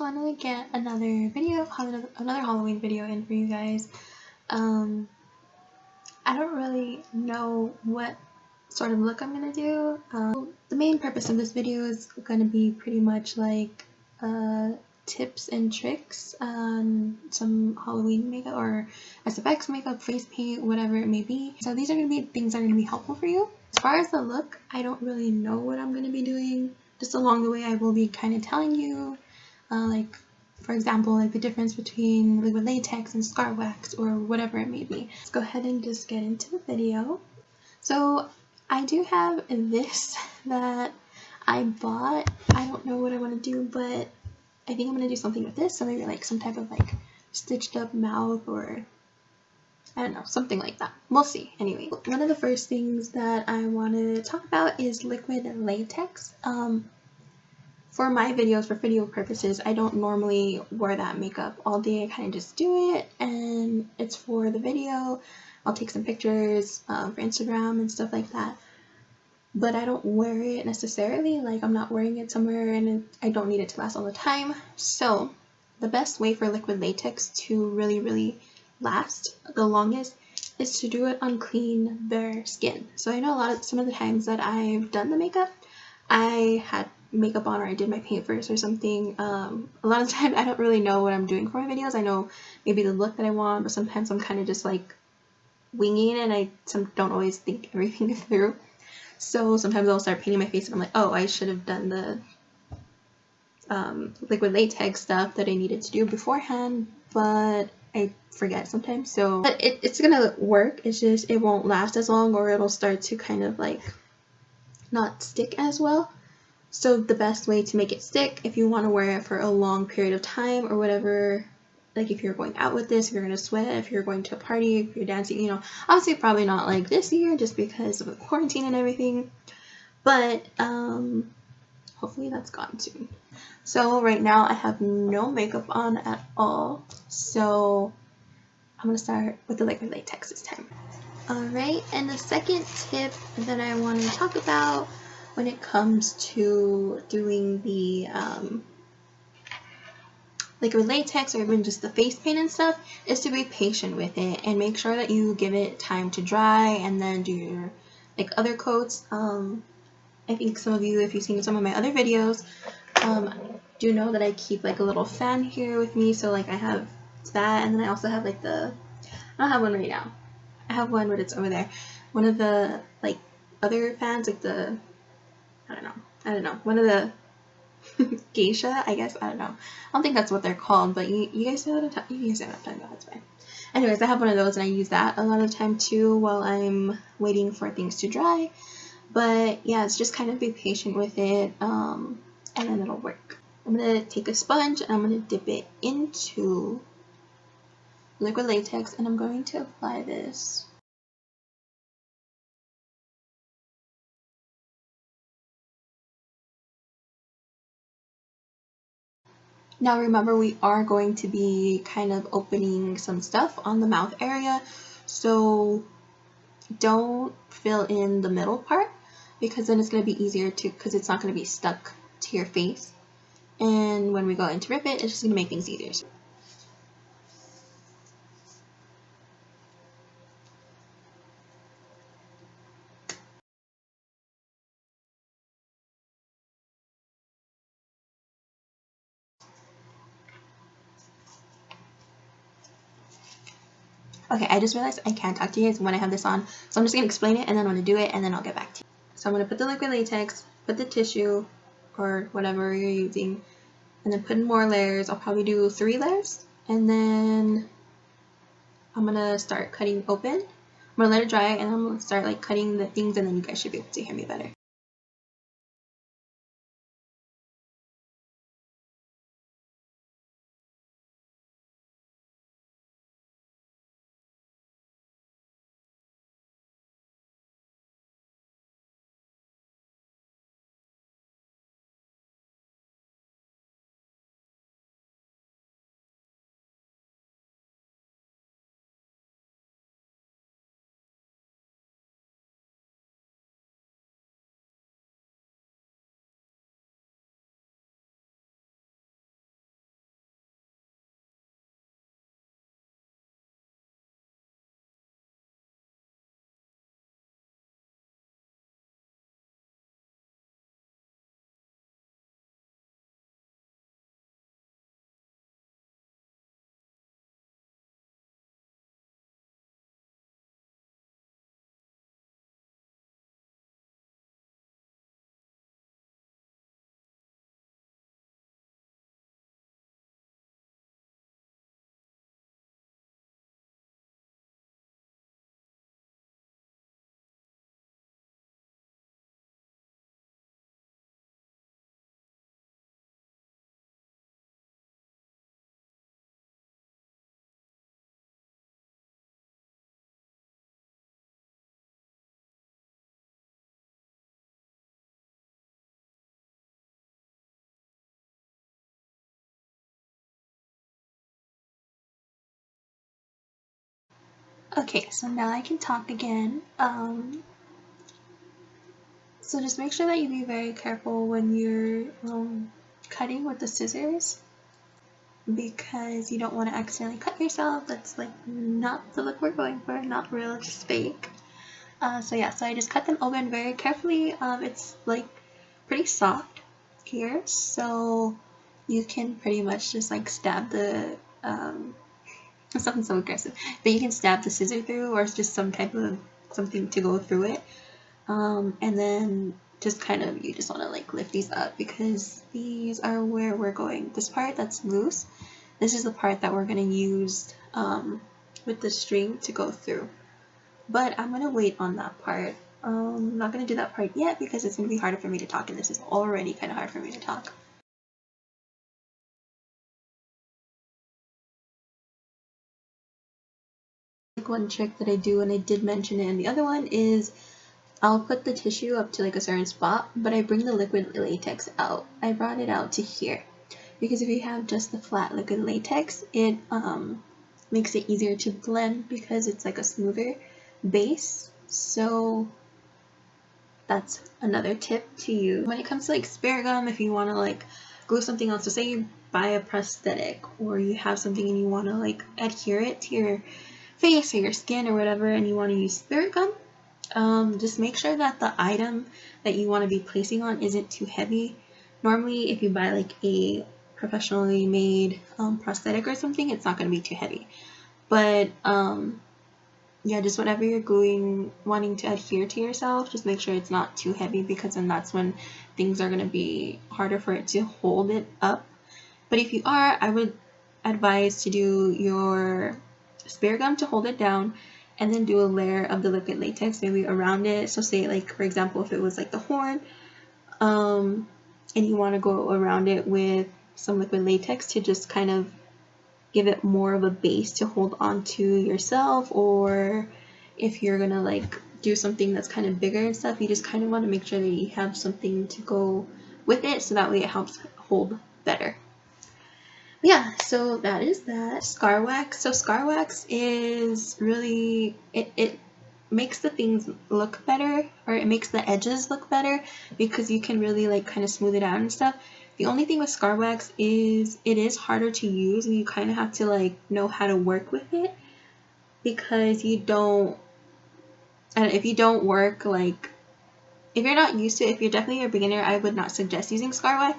wanted to get another Halloween video in for you guys. I don't really know what sort of look I'm gonna do. The main purpose of this video is gonna be pretty much like tips and tricks on some Halloween makeup or SFX makeup, face paint, whatever it may be. So these are gonna be things that are gonna be helpful for you. As far as the look, I don't really know what I'm gonna be doing. Just along the way, I will be kind of telling you, like, for example, like the difference between liquid latex and scar wax or whatever it may be. Let's go ahead and just get into the video. So I do have this that I bought. I don't know what I want to do, but I think I'm going to do something with this. So maybe like some type of like stitched up mouth or I don't know, something like that. We'll see. Anyway, one of the first things that I want to talk about is liquid latex. For my videos, for video purposes, I don't normally wear that makeup all day. I kind of just do it, and it's for the video. I'll take some pictures for Instagram and stuff like that. But I don't wear it necessarily. Like, I'm not wearing it somewhere, and I don't need it to last all the time. So the best way for liquid latex to really last the longest is to do it on clean, bare skin. So I know some of the times that I've done the makeup, I had makeup on or I did my paint first or something. A lot of times I don't really know what I'm doing for my videos. I know maybe the look that I want, but sometimes I'm kind of just like winging it and I don't always think everything through. So sometimes I'll start painting my face and I'm like, oh, I should have done the liquid latex stuff that I needed to do beforehand, but I forget sometimes. So but it's gonna work. It's just it won't last as long, or it'll start to kind of like not stick as well. So the best way to make it stick, if you want to wear it for a long period of time or whatever, like if you're going out with this, if you're going to sweat, if you're going to a party, if you're dancing, you know, obviously probably not like this year just because of the quarantine and everything, but hopefully that's gone soon. So right now I have no makeup on at all, so I'm going to start with the liquid latex this time. Alright, and the second tip that I want to talk about when it comes to doing the liquid latex or even just the face paint and stuff is to be patient with it and make sure that you give it time to dry and then do your like other coats. I think some of you, if you've seen some of my other videos, do know that I keep like a little fan here with me, so like I have that, and then I also have like I don't have one right now. I have one, but it's over there. One of the like other fans, like the I don't know. One of the geisha, I guess. I don't know. I don't think that's what they're called, but you guys know what I'm talking about. That's fine. Anyways, I have one of those, and I use that a lot of the time too while I'm waiting for things to dry. But yeah, it's just kind of be patient with it, and then it'll work. I'm gonna take a sponge and I'm gonna dip it into liquid latex, and I'm going to apply this. Now remember, we are going to be kind of opening some stuff on the mouth area, so don't fill in the middle part because then it's going to be easier because it's not going to be stuck to your face, and when we go in to rip it, it's just going to make things easier. Okay, I just realized I can't talk to you guys when I have this on, so I'm just going to explain it and then I'm going to do it and then I'll get back to you. So I'm going to put the liquid latex, put the tissue or whatever you're using, and then put in more layers. I'll probably do 3 layers, and then I'm going to start cutting open. I'm going to let it dry and I'm going to start like cutting the things, and then you guys should be able to hear me better. Okay, so now I can talk again. So just make sure that you be very careful when you're cutting with the scissors, because you don't want to accidentally cut yourself. That's like not the look we're going for, not real, just fake. So yeah, so I just cut them open very carefully. It's like pretty soft here, so you can pretty much just like stab the something so aggressive, but you can stab the scissor through, or just some type of something to go through it. And then just kind of, you just want to like lift these up, because these are where we're going. This part that's loose, this is the part that we're going to use with the string to go through. But I'm going to wait on that part. I'm not going to do that part yet because it's going to be harder for me to talk, and this is already kind of hard for me to talk. One trick that I do, and I did mention it in the other one, is I'll put the tissue up to like a certain spot, but I bring the liquid latex out. I brought it out to here, because if you have just the flat liquid latex, it makes it easier to blend because it's like a smoother base. So that's another tip to use. When it comes to like spare gum, if you want to like glue something else, so say you buy a prosthetic or you have something and you want to like adhere it to your face or your skin or whatever, and you want to use spirit gum, just make sure that the item that you want to be placing on isn't too heavy. Normally, if you buy like a professionally made prosthetic or something, it's not going to be too heavy. But yeah, just whatever you're gluing, wanting to adhere to yourself, just make sure it's not too heavy, because then that's when things are going to be harder for it to hold it up. But if you are, I would advise to do your spare gum to hold it down, and then do a layer of the liquid latex maybe around it. So say like, for example, if it was like the horn, and you want to go around it with some liquid latex to just kind of give it more of a base to hold on to yourself, or if you're gonna like do something that's kind of bigger and stuff, you just kind of want to make sure that you have something to go with it, so that way it helps hold better. Yeah, so that is that. Scar wax. So scar wax is really, it makes the things look better, or it makes the edges look better, because you can really like kind of smooth it out and stuff. The only thing with scar wax is it is harder to use, and you kind of have to like know how to work with it, because you don't, and if you don't work, like if you're not used to it, if you're definitely a beginner, I would not suggest using scar wax.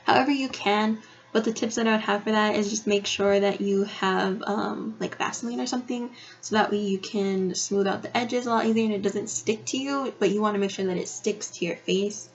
However, you can, but the tips that I would have for that is just make sure that you have like Vaseline or something, so that way you can smooth out the edges a lot easier and it doesn't stick to you, but you want to make sure that it sticks to your face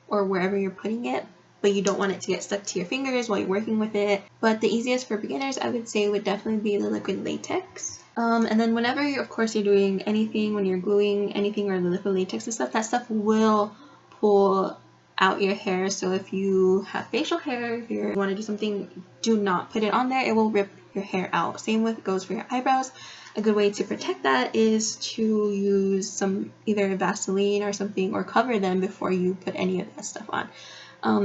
or wherever you're putting it, but you don't want it to get stuck to your fingers while you're working with it. But the easiest for beginners, I would say, would definitely be the liquid latex. And then whenever you're, of course, you're doing anything, when you're gluing anything or the liquid latex and stuff, that stuff will pull out your hair. So if you have facial hair, if you want to do something, do not put it on there. It will rip your hair out. Same with goes for your eyebrows. A good way to protect that is to use some either Vaseline or something, or cover them before you put any of that stuff on.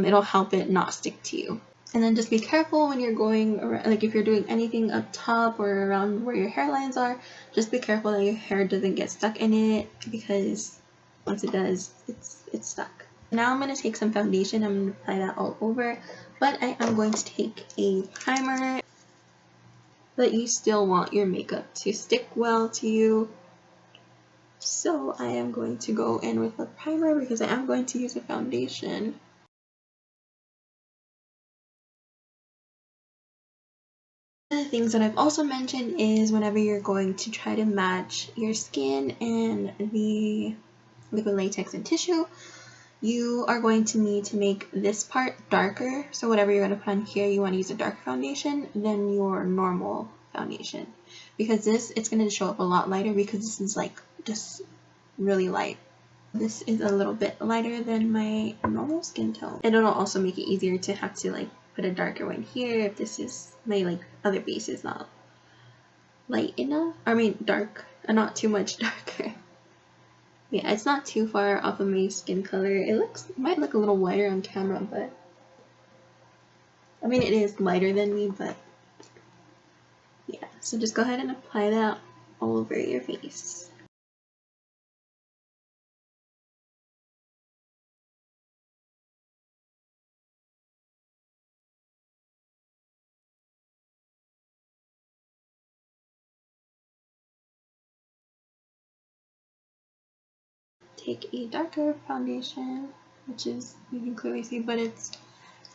It'll help it not stick to you. And then just be careful when you're going around, like if you're doing anything up top or around where your hairlines are, just be careful that your hair doesn't get stuck in it, because once it does, it's stuck. Now I'm going to take some foundation. I'm going to apply that all over, but I am going to take a primer. But you still want your makeup to stick well to you, so I am going to go in with a primer because I am going to use a foundation. One of the things that I've also mentioned is whenever you're going to try to match your skin and the liquid latex and tissue, you are going to need to make this part darker. So whatever you're going to put on here, you want to use a darker foundation than your normal foundation, because this, it's going to show up a lot lighter, because this is like just really light. This is a little bit lighter than my normal skin tone. And it'll also make it easier to have to like put a darker one here if this is my like other base is not light enough. I mean dark, not too much darker. Yeah, it's not too far off of my skin color. It might look a little whiter on camera, but I mean it is lighter than me, but yeah. So just go ahead and apply that all over your face. Take a darker foundation, which is, you can clearly see, but it's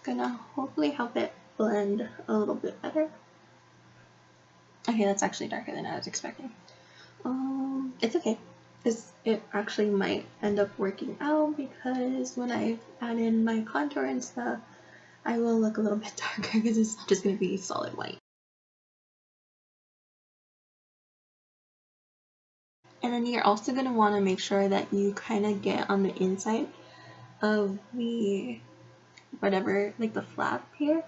gonna hopefully help it blend a little bit better. Okay, that's actually darker than I was expecting. It's okay. It actually might end up working out because when I add in my contour and stuff, I will look a little bit darker because it's just gonna be solid white. And then you're also gonna want to make sure that you kind of get on the inside of the whatever, like the flap here,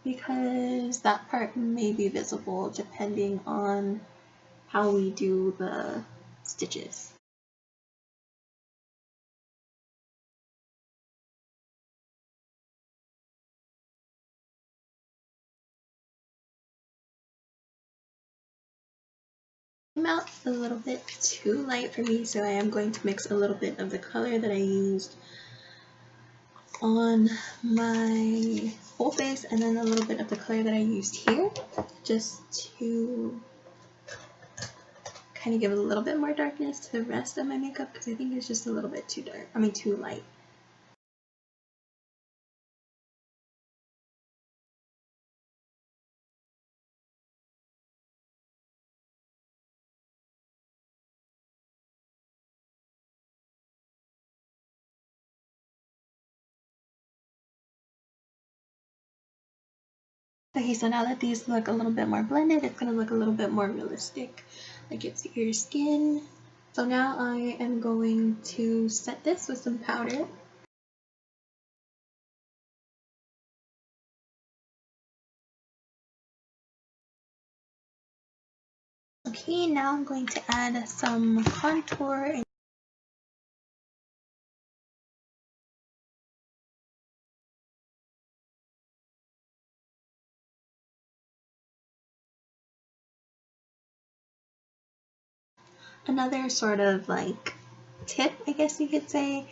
because that part may be visible depending on how we do the stitches. Came out a little bit too light for me, so I am going to mix a little bit of the color that I used on my whole face and then a little bit of the color that I used here, just to kind of give a little bit more darkness to the rest of my makeup because I think it's just a little bit too dark, too light. Okay, so now that these look a little bit more blended, it's going to look a little bit more realistic, like it's your skin. So now I am going to set this with some powder. Okay, now I'm going to add some contour. Another sort of like tip, I guess you could say,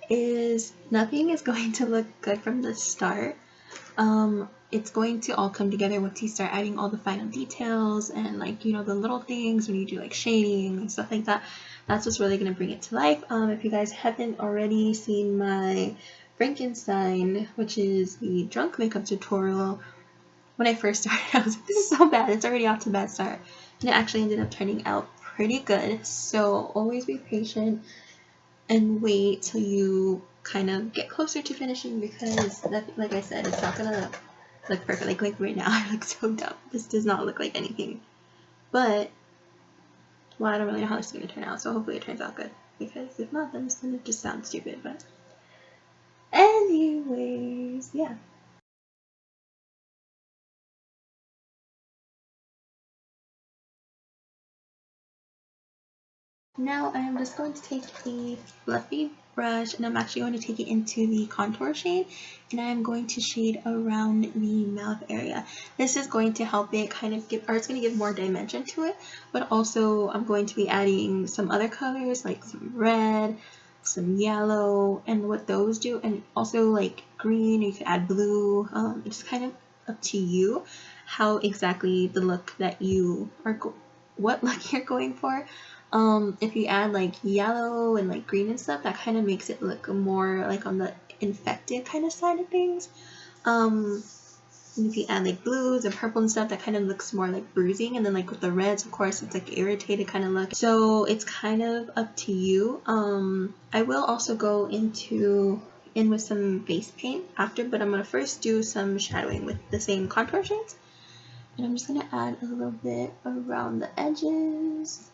is nothing is going to look good from the start. It's going to all come together once you start adding all the final details and, like, you know, the little things when you do like shading and stuff like that. That's what's really going to bring it to life. If you guys haven't already seen my Frankenstein, which is the drunk makeup tutorial, when I first started, I was like, this is so bad. It's already off to a bad start. And it actually ended up turning out pretty good. So always be patient and wait till you kind of get closer to finishing, because that, like I said, it's not gonna look perfect. Like right now, I look so dumb. This does not look like anything. But, well, I don't really know how this is gonna turn out, so hopefully it turns out good. Because if not, then it's gonna just sound stupid. But anyways, yeah. Now I'm just going to take a fluffy brush and I'm actually going to take it into the contour shade, and I'm going to shade around the mouth area. This is going to help it kind of give, or it's going to give more dimension to it, but also I'm going to be adding some other colors like some red, some yellow, and what those do, and also like green, you could add blue. It's kind of up to you how exactly the look that you are, what look you're going for. If you add like yellow and like green and stuff, that kind of makes it look more like on the infected kind of side of things. And if you add like blues and purple and stuff, that kind of looks more like bruising. And then like with the reds, of course, it's like irritated kind of look. So it's kind of up to you. I will also go in with some face paint after, but I'm gonna first do some shadowing with the same contour shades. And I'm just gonna add a little bit around the edges.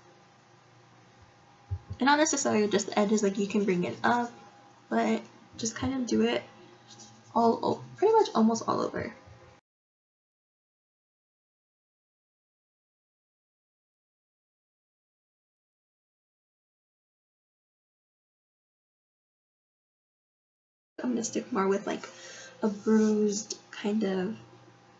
And not necessarily just the edges, like you can bring it up, but just kind of do it all, pretty much almost all over. I'm gonna stick more with like a bruised kind of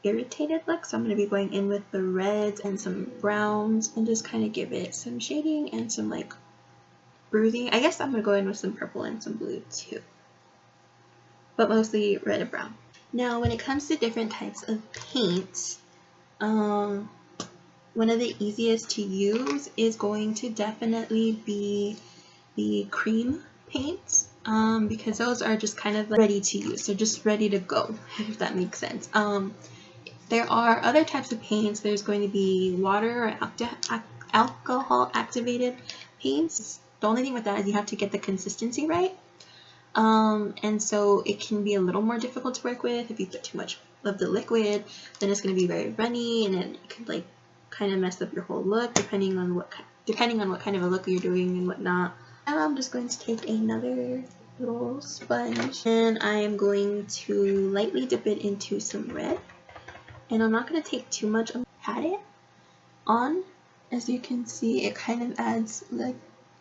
irritated look, so I'm going to be going in with the reds and some browns and just kind of give it some shading and some like bruising. I guess I'm going to go in with some purple and some blue too, but mostly red and brown. Now when it comes to different types of paints, one of the easiest to use is going to definitely be the cream paints, because those are just kind of like ready to use. They're just ready to go, if that makes sense. There are other types of paints. There's going to be water or alcohol activated paints. The only thing with that is you have to get the consistency right. And so it can be a little more difficult to work with. If you put too much of the liquid, then it's going to be very runny, and it could like kind of mess up your whole look depending on what kind of a look you're doing and whatnot. Now I'm just going to take another little sponge and I am going to lightly dip it into some red, and I'm not going to take too much. I'm going to pat it on. As you can see, it kind of adds, like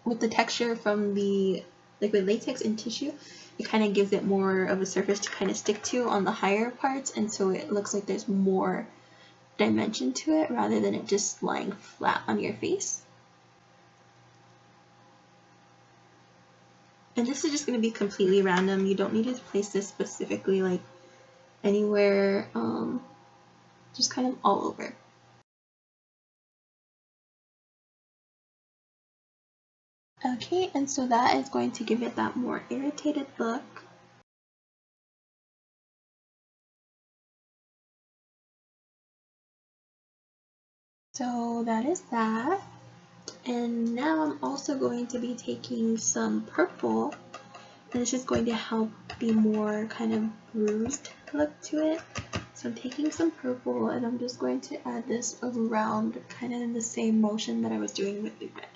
with the texture from the liquid latex and tissue, it kind of gives it more of a surface to kind of stick to on the higher parts, and so it looks like there's more dimension to it rather than it just lying flat on your face. And this is just going to be completely random. You don't need to place this specifically like anywhere, just kind of all over. Okay, and so that is going to give it that more irritated look. So that is that. And now I'm also going to be taking some purple, and it's just going to help be more kind of bruised look to it. So I'm taking some purple and I'm just going to add this around kind of in the same motion that I was doing with the red.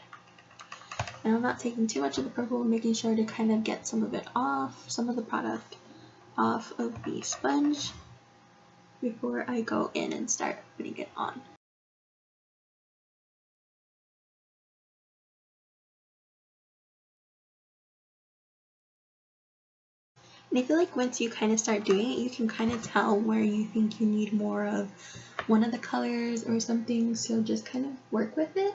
And I'm not taking too much of the purple, making sure to kind of get some of it off, some of the product off of the sponge before I go in and start putting it on. And I feel like once you kind of start doing it, you can kind of tell where you think you need more of one of the colors or something, so just kind of work with it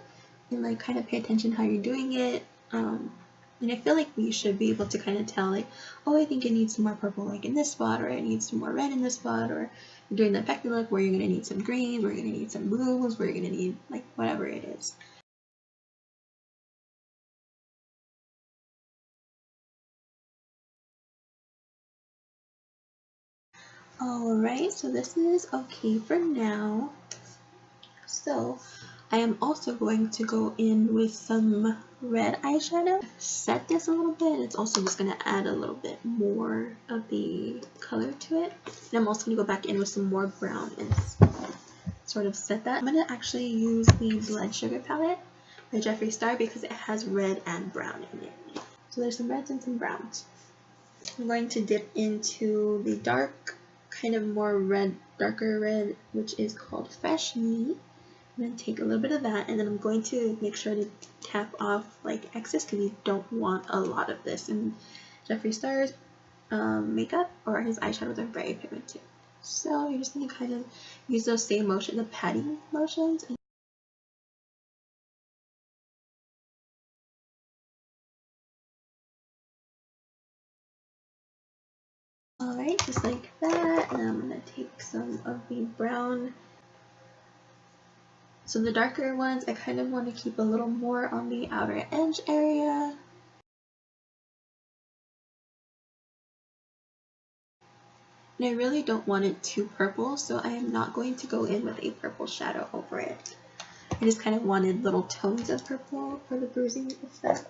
and like kind of pay attention how you're doing it. And I feel like we should be able to kind of tell like, oh, I think it needs some more purple like in this spot, or it needs some more red in this spot, or during the effective look where you're going to need some greens, where you're going to need some blues, where you're going to need like whatever it is. Alright, so this is okay for now. So I am also going to go in with some red eyeshadow. Set this a little bit. It's also just going to add a little bit more of the color to it. And I'm also going to go back in with some more brown and sort of set that. I'm going to actually use the Blood Sugar palette by Jeffree Star because it has red and brown in it. So there's some reds and some browns. I'm going to dip into the dark, kind of more red, darker red, which is called Fresh Me. I'm going to take a little bit of that, and then I'm going to make sure to tap off like excess because you don't want a lot of this. And Jeffree Star's makeup or his eyeshadows are very pigmented. So you're just going to kind of use those same motions, the patting motions. Alright, just like that, and I'm going to take some of the brown. So the darker ones, I kind of want to keep a little more on the outer edge area. And I really don't want it too purple, so I am not going to go in with a purple shadow over it. I just kind of wanted little tones of purple for the bruising effect.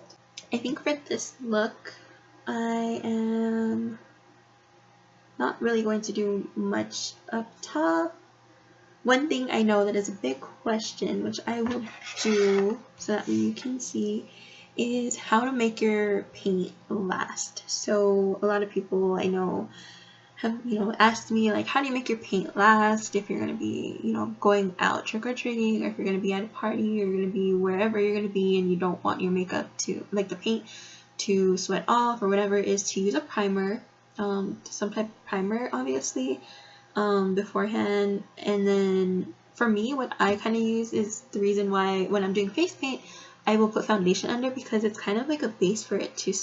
I think for this look, I am not really going to do much up top. One thing I know that is a big question, which I will do so that you can see, is how to make your paint last. So a lot of people I know have, asked me like, how do you make your paint last if you're going to be, going out trick-or-treating, or if you're going to be at a party, or you're going to be wherever you're going to be and you don't want your makeup to, like the paint to sweat off or whatever it is, to use a primer, some type of primer obviously. beforehand. And then for me, what I kind of use is the reason why when I'm doing face paint, I will put foundation under, because it's kind of like a base for it to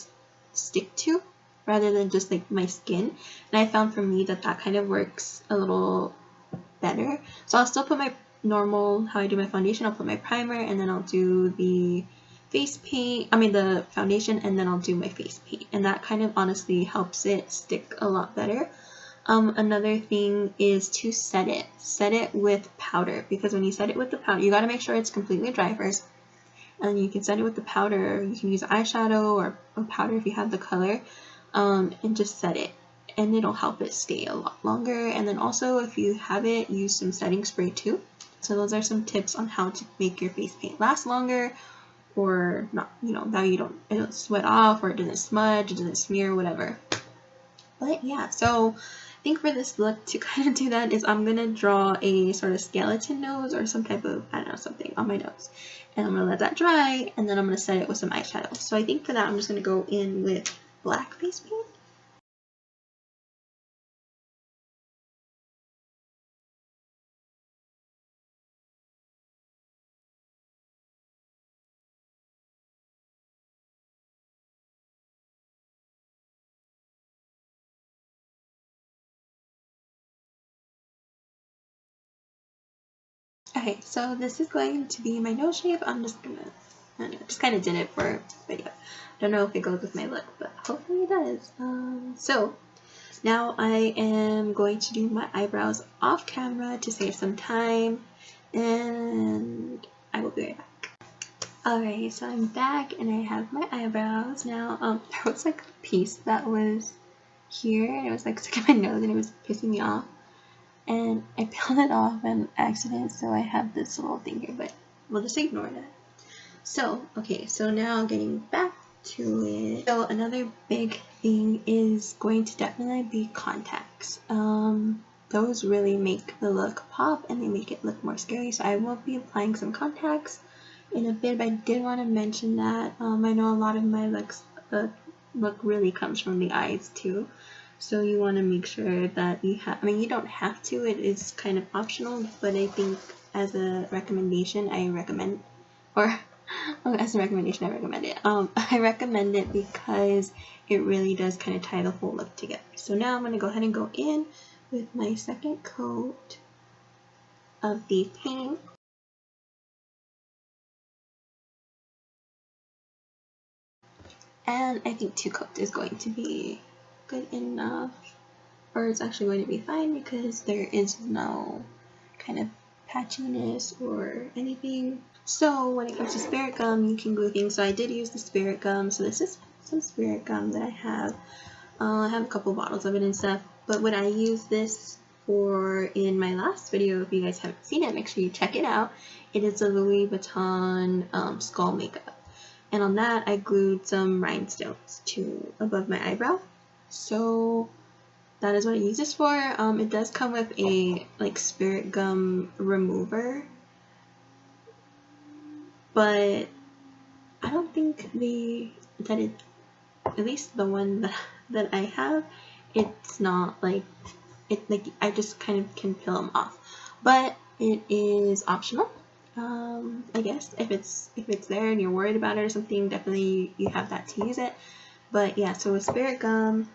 stick to rather than just like my skin. And I found for me that that kind of works a little better. So I'll still put my normal, how I do my foundation, I'll put my primer and then I'll do the the foundation, and then I'll do my face paint. And that kind of honestly helps it stick a lot better. Another thing is to set it with powder, because when you set it with the powder, you got to make sure it's completely dry first. And you can set it with the powder. You can use eyeshadow or powder if you have the color, and just set it, and it'll help it stay a lot longer. And then also, if you have it, use some setting spray too. So those are some tips on how to make your face paint last longer, or not, that it don't sweat off, or it doesn't smudge, it doesn't smear, whatever. But yeah, so I think for this look, to kind of do that, is I'm gonna draw a sort of skeleton nose or some type of, I don't know, something on my nose. And I'm gonna let that dry, and then I'm gonna set it with some eyeshadow. So I think for that, I'm just gonna go in with black face paint. Okay, so this is going to be my nose shape. I'm just gonna, I don't know, just kind of did it for video. Don't know if it goes with my look, but hopefully it does. So now I am going to do my eyebrows off camera to save some time, and I will be right back. Alright, so I'm back and I have my eyebrows now. There was like a piece that was here and it was like stuck in my nose and it was pissing me off. And I peeled it off on accident, so I have this little thing here, but we'll just ignore that. So, okay, so now getting back to it. So another big thing is going to definitely be contacts. Those really make the look pop and they make it look more scary, so I will be applying some contacts in a bit, but I did want to mention that I know a lot of my look really comes from the eyes too. So you want to make sure that you have, you don't have to, it is kind of optional, but I think as a recommendation, I recommend it. I recommend it because it really does kind of tie the whole look together. So now I'm going to go ahead and go in with my second coat of the paint. And I think 2 coats is going to be good enough, or it's actually going to be fine because there is no kind of patchiness or anything. So when it comes to spirit gum, you can glue things. So I did use the spirit gum. So this is some spirit gum that I have. I have a couple bottles of it and stuff. But what I use this for in my last video, if you guys haven't seen it, make sure you check it out. It is a Louis Vuitton skull makeup. And on that, I glued some rhinestones to above my eyebrow. So that is what I use this for. It does come with a spirit gum remover, but I don't think at least the one that I have, it's not I just kind of can peel them off, but it is optional. I guess if it's there and you're worried about it or something, definitely you have that to use it. But yeah, so with spirit gum,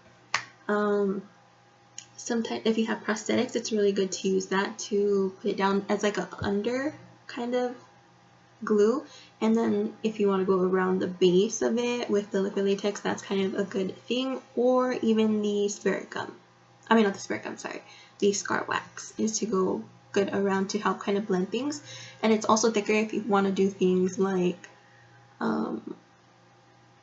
sometimes if you have prosthetics, it's really good to use that to put it down as like a under kind of glue. And then if you want to go around the base of it with the liquid latex, that's kind of a good thing. Or even the spirit gum, not the spirit gum, sorry, the scar wax is to go good around to help kind of blend things. And it's also thicker if you want to do things like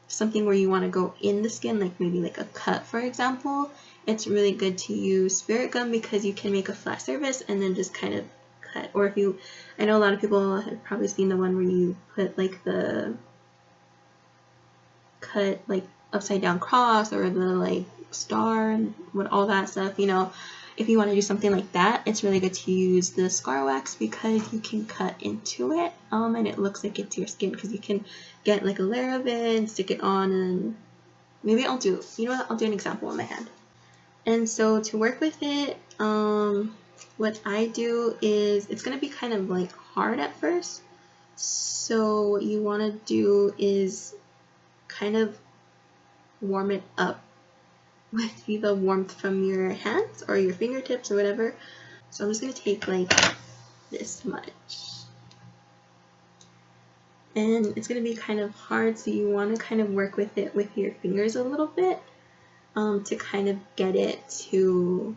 something where you want to go in the skin, like maybe like a cut, for example. It's really good to use spirit gum because you can make a flat surface and then just kind of cut. Or if you, I know a lot of people have probably seen the one where you put like the cut like upside down cross or the star and all that stuff, if you want to do something like that, it's really good to use the scar wax because you can cut into it, and it looks like it's your skin because you can get like a layer of it and stick it on. And maybe I'll do an example on my hand. And so to work with it, what I do is, it's going to be kind of like hard at first. So what you want to do is kind of warm it up with the warmth from your hands or your fingertips or whatever. So I'm just going to take like this much. And it's going to be kind of hard, so you want to kind of work with it with your fingers a little bit to kind of get it to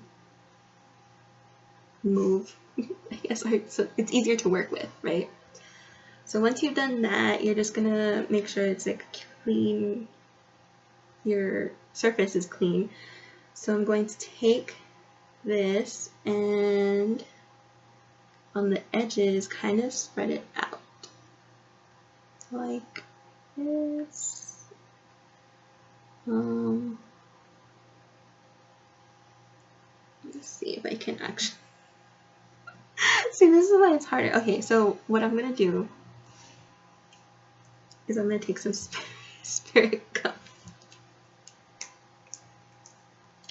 move, I guess, so it's easier to work with, right? So once you've done that, you're just gonna make sure it's like clean, your surface is clean. So I'm going to take this and on the edges kind of spread it out like this. Let's see if I can actually see, this is why it's harder. Okay, so what I'm gonna do is I'm gonna take some spirit gum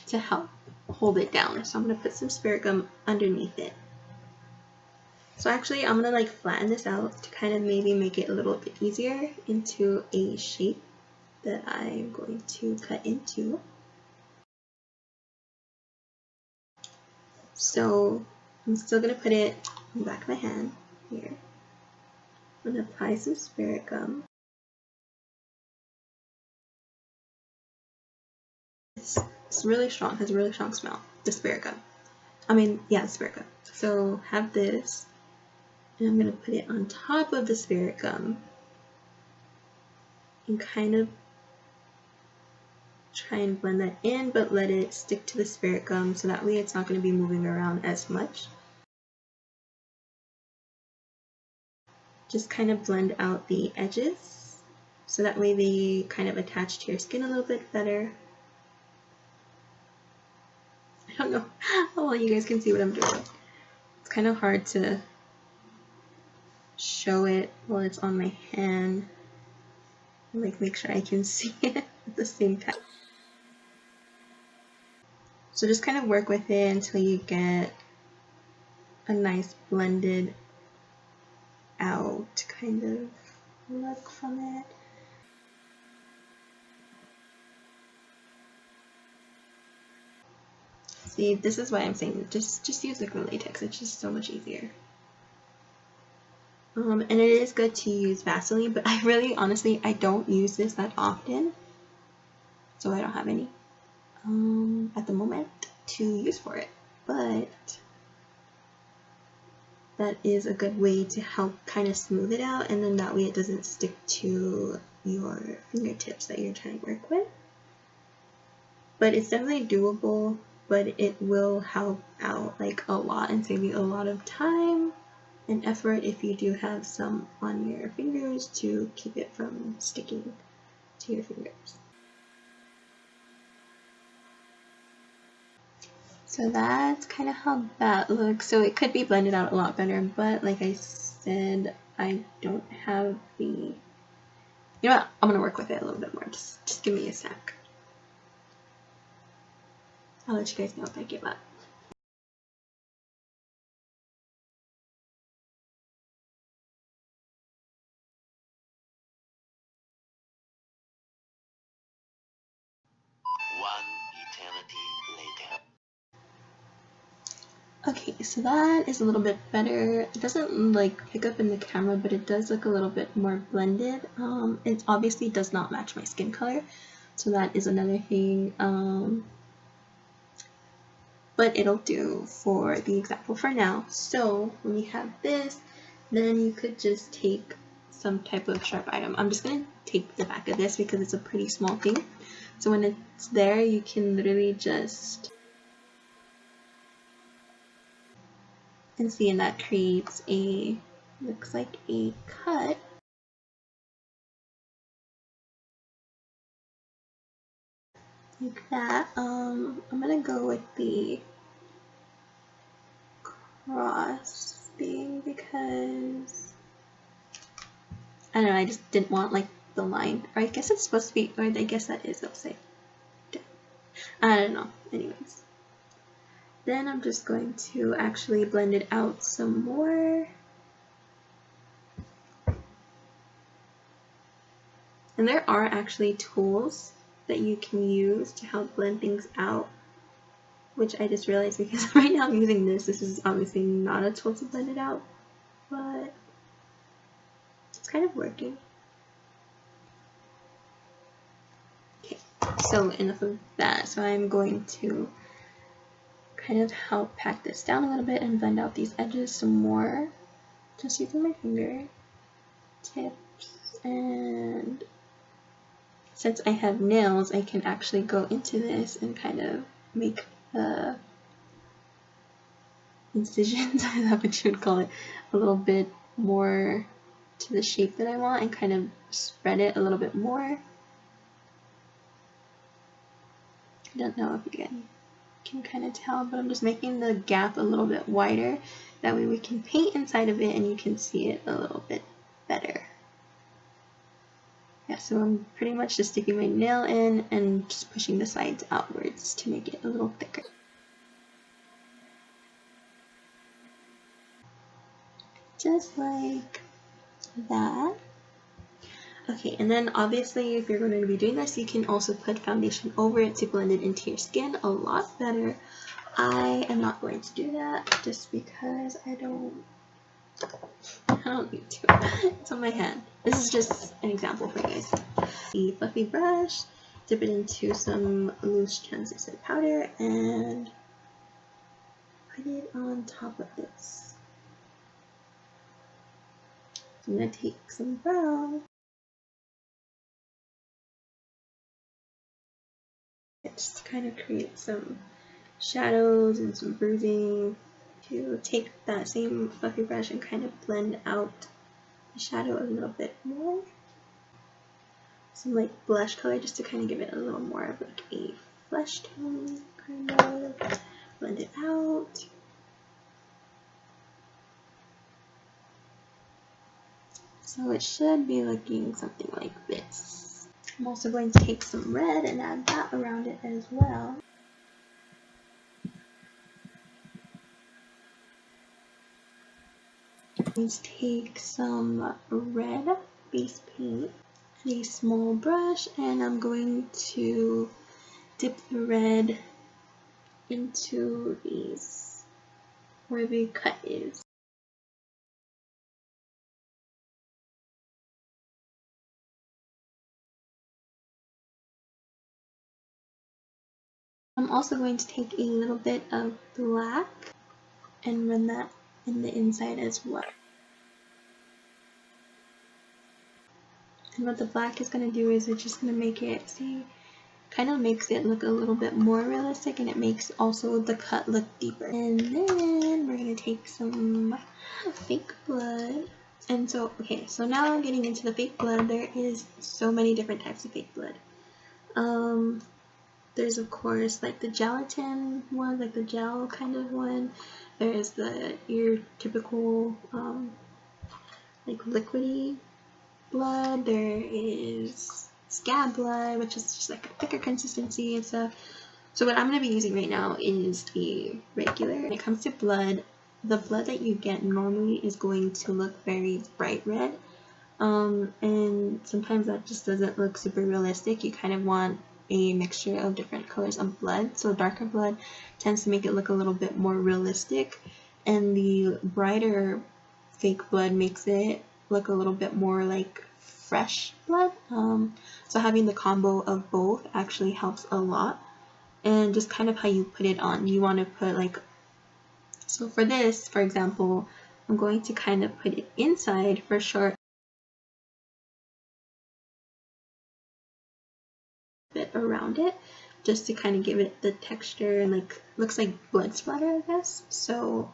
to help hold it down. So I'm gonna put some spirit gum underneath it. So actually I'm gonna like flatten this out to kind of maybe make it a little bit easier into a shape that I'm going to cut into. So I'm still gonna put it in the back of my hand here. I'm gonna apply some spirit gum. It's really strong, has a really strong smell, the spirit gum. I mean, yeah, the spirit gum. So have this, and I'm gonna put it on top of the spirit gum and kind of try and blend that in, but let it stick to the spirit gum so that way it's not going to be moving around as much. Just kind of blend out the edges so that way they kind of attach to your skin a little bit better. I don't know how well you guys can see what I'm doing. It's kind of hard to show it while it's on my hand. Like, make sure I can see it at the same time. So just kind of work with it until you get a nice blended out kind of look from it. See, this is why I'm saying just use liquid latex. It's just so much easier. And it is good to use Vaseline, but I really, honestly, I don't use this that often, so I don't have any at the moment to use for it. But that is a good way to help kind of smooth it out, and then that way it doesn't stick to your fingertips that you're trying to work with. But it's definitely doable, but it will help out like a lot and save you a lot of time and effort if you do have some on your fingers to keep it from sticking to your fingers. So that's kind of how that looks. So it could be blended out a lot better, but like I said, I don't have the, you know what, I'm gonna work with it a little bit more. Just give me a sec. I'll let you guys know if I give up. Okay, so that is a little bit better. It doesn't like pick up in the camera, but it does look a little bit more blended. It obviously does not match my skin color, so that is another thing. But it'll do for the example for now. So when you have this, then you could just take some type of sharp item. I'm just gonna take the back of this because it's a pretty small thing. So when it's there, you can literally just, and see, and that creates a, looks like a cut. Like that. I'm gonna go with the cross thing because I don't know, I just didn't want like the line, or I guess it's supposed to be, or I guess that is, I'll say. I don't know. Anyways. Then I'm just going to actually blend it out some more. And there are actually tools that you can use to help blend things out, which I just realized because right now I'm using this. This is obviously not a tool to blend it out, but it's kind of working. Okay, so enough of that. So I'm going to kind of help pack this down a little bit and blend out these edges some more, just using my finger tips. And since I have nails, I can actually go into this and kind of make incisions, I that what you would call it, a little bit more to the shape that I want, and kind of spread it a little bit more. I don't know if you can kind of tell, but I'm just making the gap a little bit wider. That way we can paint inside of it and you can see it a little bit better. Yeah, so I'm pretty much just sticking my nail in and just pushing the sides outwards to make it a little thicker. Just like that. Okay, and then obviously if you're going to be doing this, you can also put foundation over it to blend it into your skin a lot better. I am not going to do that just because I don't need to. It's on my hand. This is just an example for you guys. The fluffy brush, dip it into some loose translucent powder and put it on top of this. I'm going to take some brown. Just to kind of create some shadows and some bruising. To take that same fluffy brush and kind of blend out the shadow a little bit more. Some like blush color just to kind of give it a little more of like a flesh tone, kind of blend it out. So it should be looking something like this. I'm also going to take some red and add that around it as well. Let's take some red base paint, a small brush, and I'm going to dip the red into these, where the cut is. I'm also going to take a little bit of black and run that in the inside as well. And what the black is going to do is it's just going to make it, see, kind of makes it look a little bit more realistic, and it makes also the cut look deeper. And then we're going to take some fake blood. And so, okay, so now I'm getting into the fake blood. There is so many different types of fake blood. There's of course like the gelatin one, like the gel kind of one. There's your typical like liquidy blood. There is scab blood, which is just like a thicker consistency and stuff. So what I'm going to be using right now is the regular. When it comes to blood, the blood that you get normally is going to look very bright red. And sometimes that just doesn't look super realistic. You kind of want a mixture of different colors of blood. So darker blood tends to make it look a little bit more realistic, and the brighter fake blood makes it look a little bit more like fresh blood. So having the combo of both actually helps a lot. And just kind of how you put it on. You want to put like, so for this, for example, I'm going to kind of put it inside for short bit around it, just to kind of give it the texture and like looks like blood splatter, I guess. So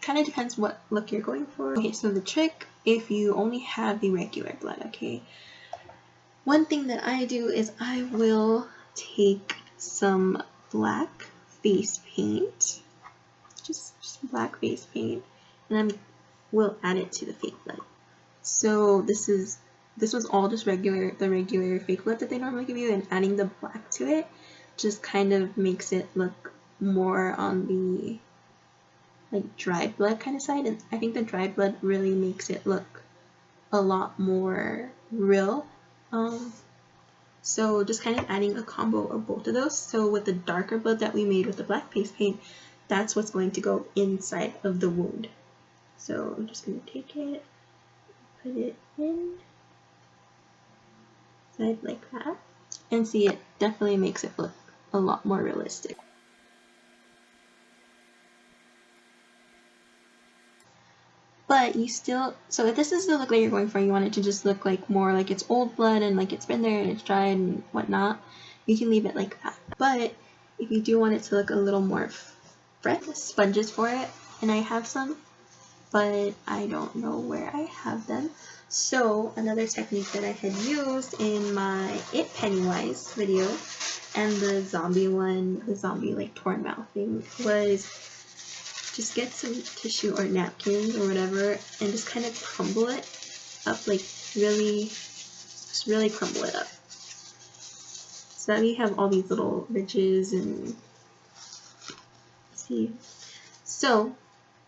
kind of depends what look you're going for. Okay, so the trick, if you only have the regular blood, okay, one thing that I do is I will take some black face paint, just black face paint, and I will add it to the fake blood. So this was all just the regular fake blood that they normally give you, and adding the black to it just kind of makes it look more on the like dried blood kind of side, and I think the dried blood really makes it look a lot more real. So just kind of adding a combo of both of those. So with the darker blood that we made with the black face paint, that's what's going to go inside of the wound. So I'm just going to take it, put it in side like that, and see, it definitely makes it look a lot more realistic. But you still, so if this is the look that you're going for, you want it to just look like more like it's old blood and like it's been there and it's dried and whatnot, you can leave it like that. But if you do want it to look a little more fresh, sponges for it, and I have some, but I don't know where I have them. So another technique that I had used in my It Pennywise video and the zombie one, the zombie like torn mouth thing, was just get some tissue or napkins or whatever and just kind of crumble it up, like just really crumble it up. So that we have all these little ridges and see. So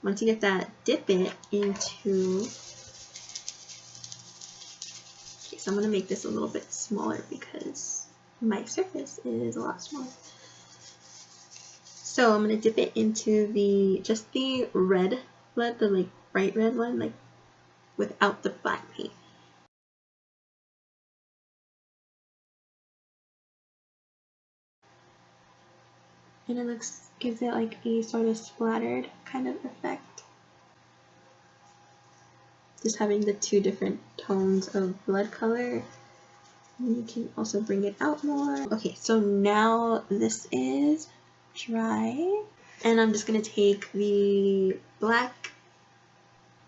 once you get that, dip it into, okay, so I'm going to make this a little bit smaller because my surface is a lot smaller. So I'm going to dip it into just the red blood, the like bright red one, like without the black paint. And it gives it like a sort of splattered kind of effect. Just having the two different tones of blood color. And you can also bring it out more. Okay, so now this is dry. And I'm just going to take the black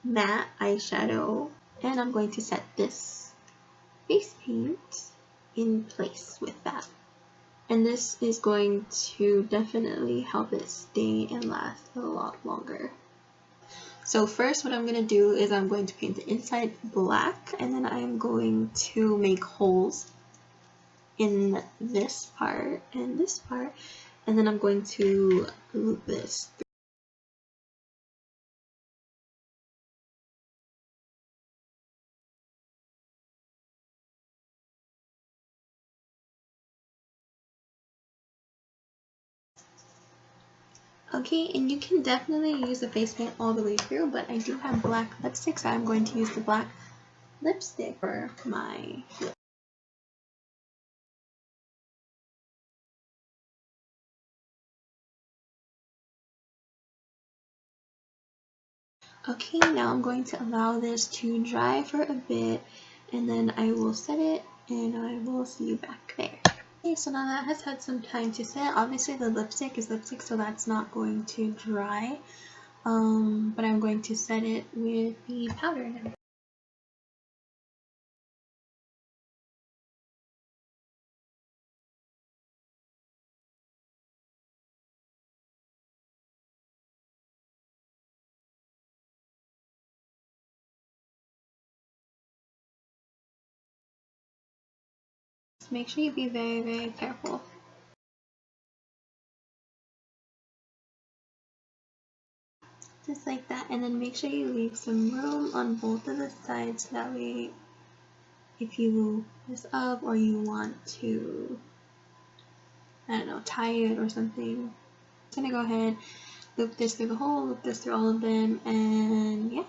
matte eyeshadow and I'm going to set this face paint in place with that. And this is going to definitely help it stay and last a lot longer. So first what I'm going to do is I'm going to paint the inside black, and then I'm going to make holes in this part and this part, and then I'm going to loop this. Okay, and you can definitely use the face paint all the way through, but I do have black lipstick, so I'm going to use the black lipstick for my lip. Okay, now I'm going to allow this to dry for a bit, and then I will set it, and I will see you back there. Okay, so now that has had some time to set. Obviously the lipstick is lipstick, so that's not going to dry, but I'm going to set it with the powder now. So make sure you be very, very careful. Just like that, and then make sure you leave some room on both of the sides, so that way if you mess up or you want to, I don't know, tie it or something. I'm gonna go ahead, loop this through the hole, loop this through all of them, and yeah.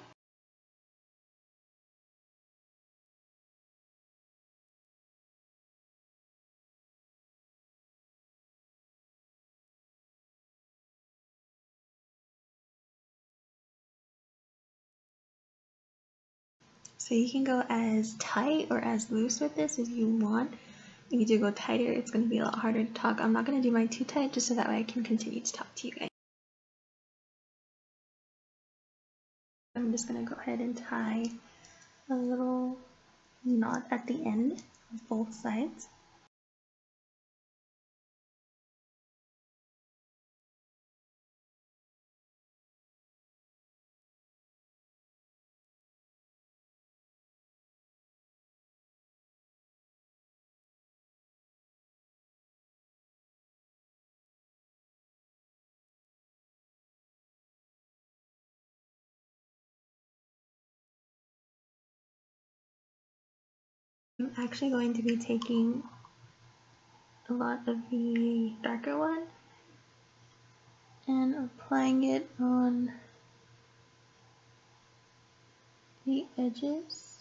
So you can go as tight or as loose with this as you want. If you do go tighter, it's going to be a lot harder to talk. I'm not going to do mine too tight, just so that way I can continue to talk to you guys. I'm just going to go ahead and tie a little knot at the end of both sides. I'm actually going to be taking a lot of the darker one and applying it on the edges.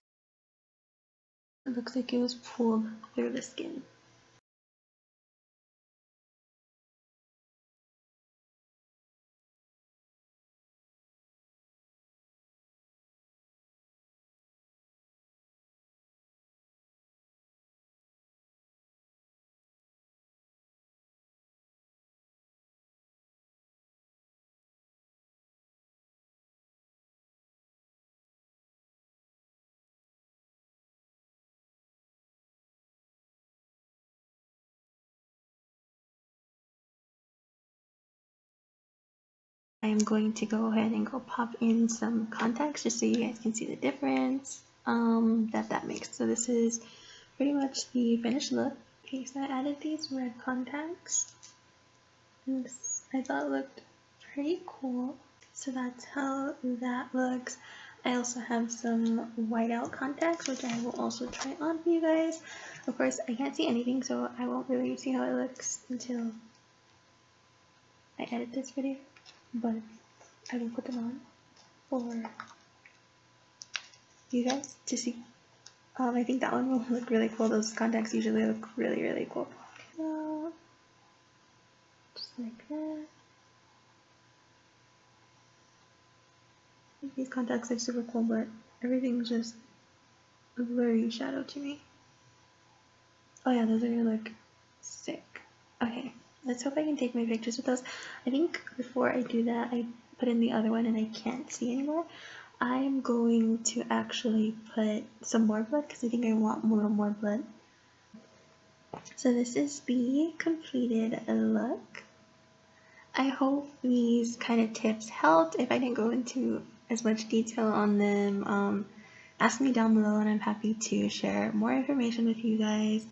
It looks like it was pulled through the skin. I'm going to go ahead and go pop in some contacts just so you guys can see the difference that makes. So this is pretty much the finished look. Okay, so I added these red contacts. This I thought looked pretty cool. So that's how that looks. I also have some whiteout contacts, which I will also try on for you guys. Of course, I can't see anything, so I won't really see how it looks until I edit this video. But I will put them on for you guys to see. I think that one will look really cool. Those contacts usually look really, really cool. Just like that. These contacts are super cool, but everything's just a blurry shadow to me. Oh yeah, those are gonna look sick. Okay, let's hope I can take my pictures with those. I think before I do that, I put in the other one and I can't see anymore. I'm going to actually put some more blood because I think I want a little more blood. So this is the completed look. I hope these kind of tips helped. If I didn't go into as much detail on them, ask me down below and I'm happy to share more information with you guys.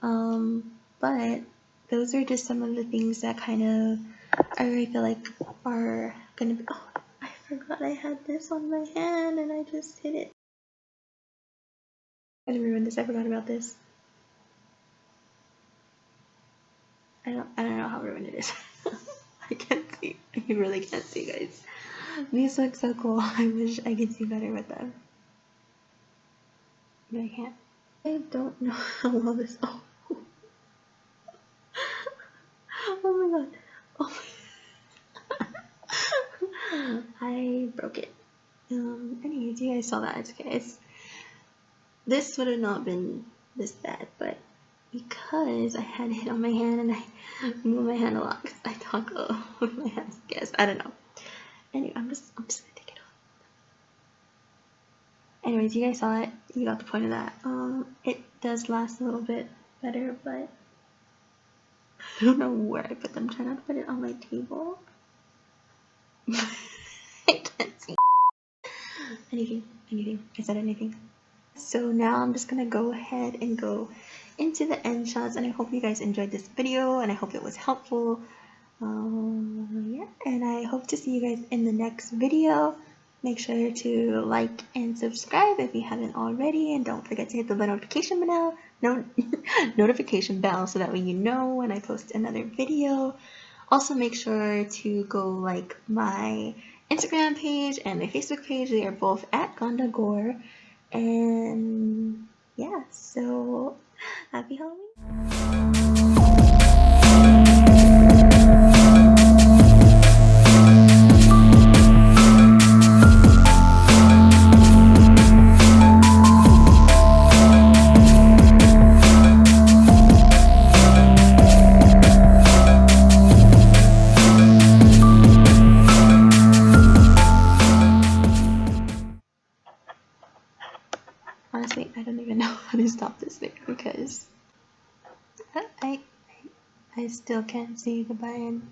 But those are just some of the things that kind of I really feel like are gonna be. Oh, I forgot I had this on my hand and I just hit it. I didn't ruin this. I forgot about this. I don't know how ruined it is. I can't see. I really can't see, guys. These look so cool. I wish I could see better with them. But I can't. I don't know how well this. Oh. Oh my god. Oh. I broke it. Anyways, you guys saw that. It's okay. This would have not been this bad, but because I had it on my hand and I move my hand a lot because I talk with my hands, I guess. I don't know. Anyway, I'm just gonna take it off. Anyways, you guys saw it. You got the point of that. It does last a little bit better, but I don't know where I put them. I'm trying not to put it on my table. I can't see anything. I said anything. So now I'm just gonna go ahead and go into the end shots, and I hope you guys enjoyed this video and I hope it was helpful. Yeah, and I hope to see you guys in the next video. Make sure to like and subscribe if you haven't already, and don't forget to hit the notification bell, notification bell so that way you know when I post another video. Also make sure to go like my Instagram page and my Facebook page. They are both at Gonda Gore. And yeah, so happy Halloween. Honestly, I don't even know how to stop this thing because I still can't see the button.